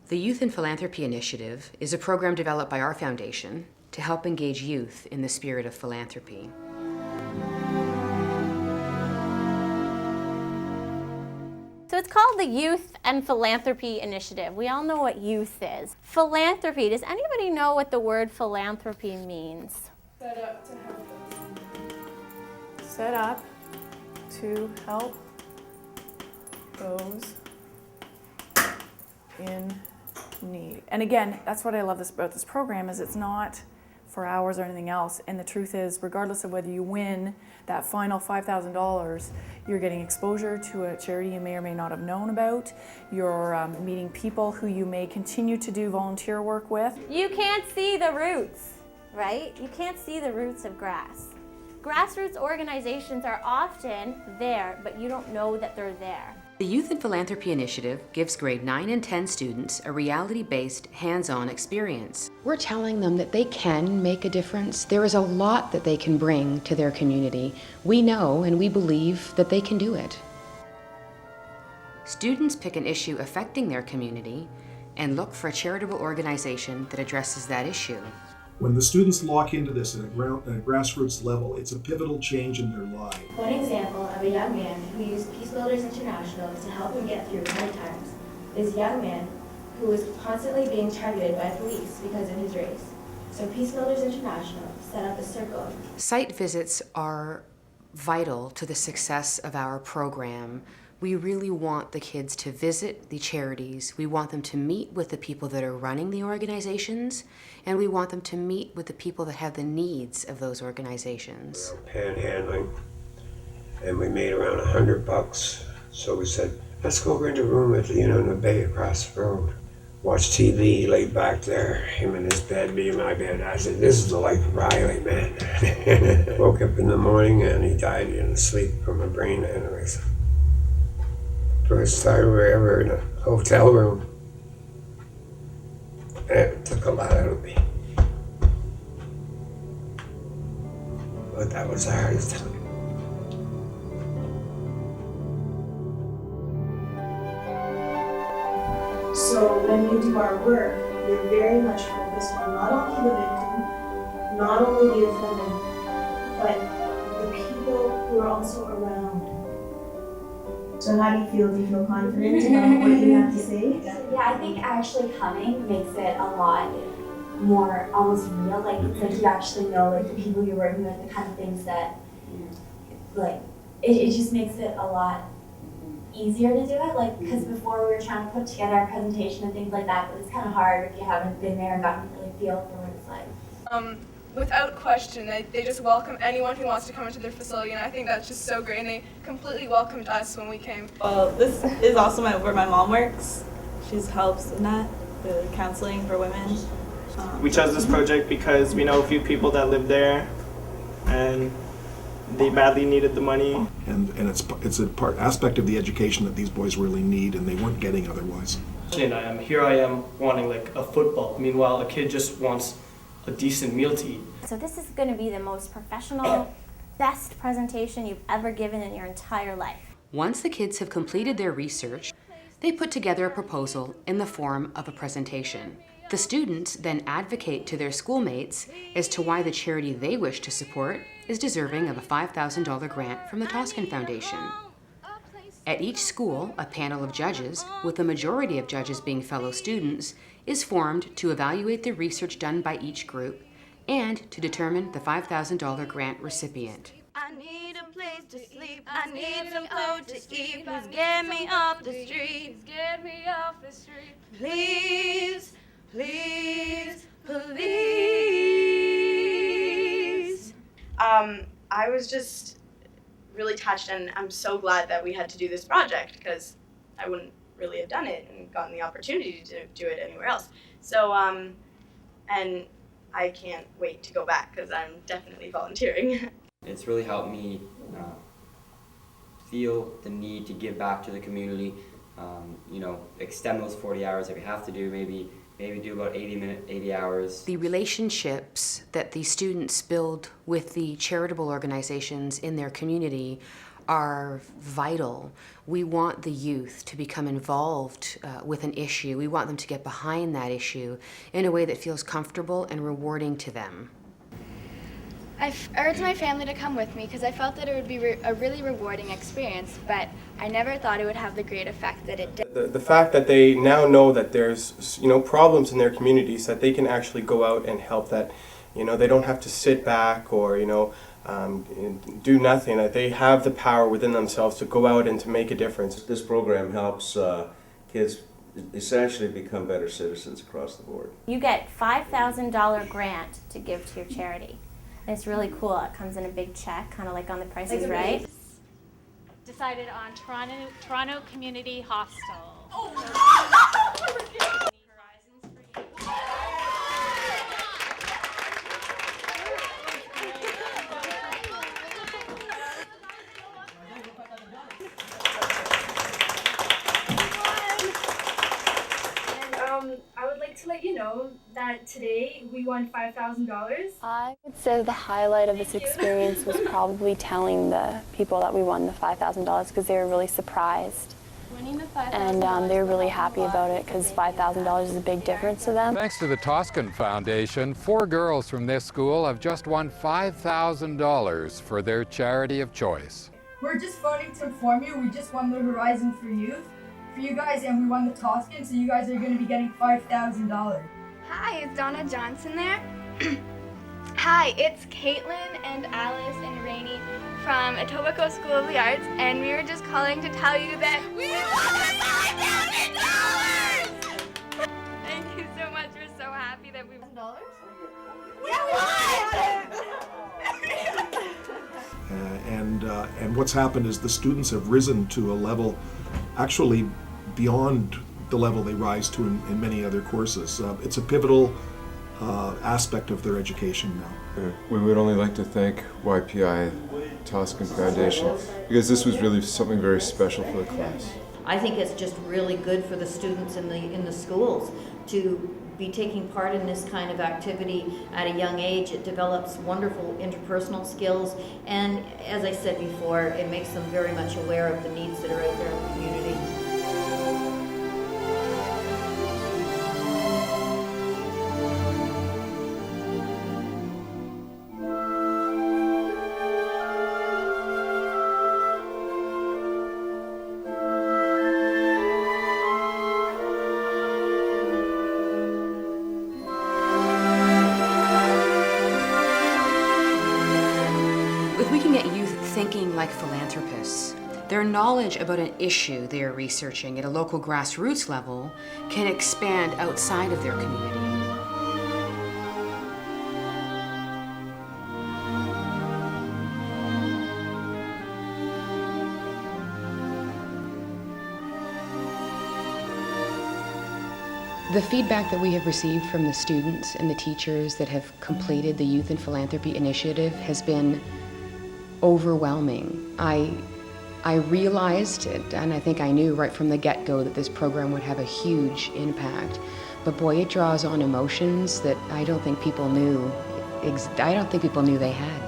The Youth in Philanthropy Initiative is a program developed by our foundation to help engage youth in the spirit of philanthropy. So it's called the Youth and Philanthropy Initiative. We all know what youth is. Philanthropy, does anybody know what the word philanthropy means? Set up to help. Set up to help those in need. And again, that's what I love about this program, is it's not for hours or anything else. And the truth is, regardless of whether you win that final $5,000, you're getting exposure to a charity you may or may not have known about. You're meeting people who you may continue to do volunteer work with. You can't see the roots, right? You can't see the roots of grass. Grassroots organizations are often there, but you don't know that they're there. The Youth in Philanthropy Initiative gives grade 9 and 10 students a reality-based, hands-on experience. We're telling them that they can make a difference. There is a lot that they can bring to their community. We know and we believe that they can do it. Students pick an issue affecting their community and look for a charitable organization that addresses that issue. When the students lock into this at a grassroots level, it's a pivotal change in their lives. One example of a young man who used Peace Builders International to help him get through hard times is a young man who was constantly being targeted by police because of his race. So Peace Builders International set up a circle. Site visits are vital to the success of our program. We really want the kids to visit the charities. We want them to meet with the people that are running the organizations, and we want them to meet with the people that have the needs of those organizations. Panhandling, and we made around $100. So we said, let's go rent a room at the Inn on the Bay across the road. Watch TV, laid back there, him in his bed, me in my bed. I said, this is the life of Riley, man. Woke up in the morning and he died in sleep from a brain aneurysm. First time we were ever in a hotel room. And it took a lot out of me. But that was the hardest time. So when we do our work, we're very much focused on not only the victim, not only the offender, but the people who are also around. So how do you feel? Do you feel confident about what you have to say? Yeah, I think actually coming makes it a lot more almost real. Like it's like you actually know like the people you're working with, the kind of things that like it just makes it a lot easier to do it. Like because before we were trying to put together a presentation and things like that, but it's kind of hard if you haven't been there and gotten to really feel for what it's like. Without question, they just welcome anyone who wants to come into their facility, and I think that's just so great, and they completely welcomed us when we came. Well, this is also where my mom works. She helps in that, the counseling for women. We chose this project because we know a few people that live there, and they badly needed the money. And it's a aspect of the education that these boys really need, and they weren't getting otherwise. And here I am wanting like a football. Meanwhile, a kid just wants a decent meal to eat. So this is going to be the most professional, best presentation you've ever given in your entire life. Once the kids have completed their research, they put together a proposal in the form of a presentation. The students then advocate to their schoolmates as to why the charity they wish to support is deserving of a $5,000 grant from the Toscan Foundation. At each school, a panel of judges, with the majority of judges being fellow students, is formed to evaluate the research done by each group and to determine the $5,000 grant recipient. I need a place to sleep, I need some food to eat, please get me off the street, get me off the street, please, please, please. I was just really touched, and I'm so glad that we had to do this project because I wouldn't really have done it and gotten the opportunity to do it anywhere else. So, and I can't wait to go back because I'm definitely volunteering. It's really helped me feel the need to give back to the community, extend those 40 hours if we have to do, maybe do about 80 hours. The relationships that the students build with the charitable organizations in their community are vital. We want the youth to become involved with an issue. We want them to get behind that issue in a way that feels comfortable and rewarding to them. I urged my family to come with me because I felt that it would be a really rewarding experience, but I never thought it would have the great effect that it did. The fact that they now know that there's problems in their communities, that they can actually go out and help, that they don't have to sit back or do nothing, that they have the power within themselves to go out and to make a difference. This program helps kids essentially become better citizens across the board. You get $5,000 grant to give to your charity. And it's really cool. It comes in a big check, kind of like on The Price is Right. Decided on Toronto Community Hostel. I would like to let you know that today we won $5,000. I would say the highlight of this experience was probably telling the people that we won the $5,000 because they were really surprised. Winning the $5,000. And they were really happy about it because $5,000 is a big difference to them. Thanks to the Toscan Foundation, 4 girls from this school have just won $5,000 for their charity of choice. We're just phoning to inform you we just won the Horizon for Youth for you guys, and we won the Toscan, so you guys are going to be getting $5,000. Hi, is Donna Johnson there? Hi, it's Caitlin and Alice and Rainey from Etobicoke School of the Arts, and we were just calling to tell you that we won $5,000! Thank you so much. We're so happy that we won $5,000. And what's happened is the students have risen to a level actually beyond the level they rise to in many other courses. It's a pivotal aspect of their education now. We would only like to thank YPI, Toscan Foundation, because this was really something very special for the class. I think it's just really good for the students in the schools to be taking part in this kind of activity at a young age. It develops wonderful interpersonal skills, and as I said before, it makes them very much aware of the needs that are out there in the community. If we can get youth thinking like philanthropists, their knowledge about an issue they are researching at a local grassroots level can expand outside of their community. The feedback that we have received from the students and the teachers that have completed the Youth in Philanthropy Initiative has been overwhelming. I realized it, and I think I knew right from the get-go that this program would have a huge impact. But boy, it draws on emotions that I don't think people knew they had.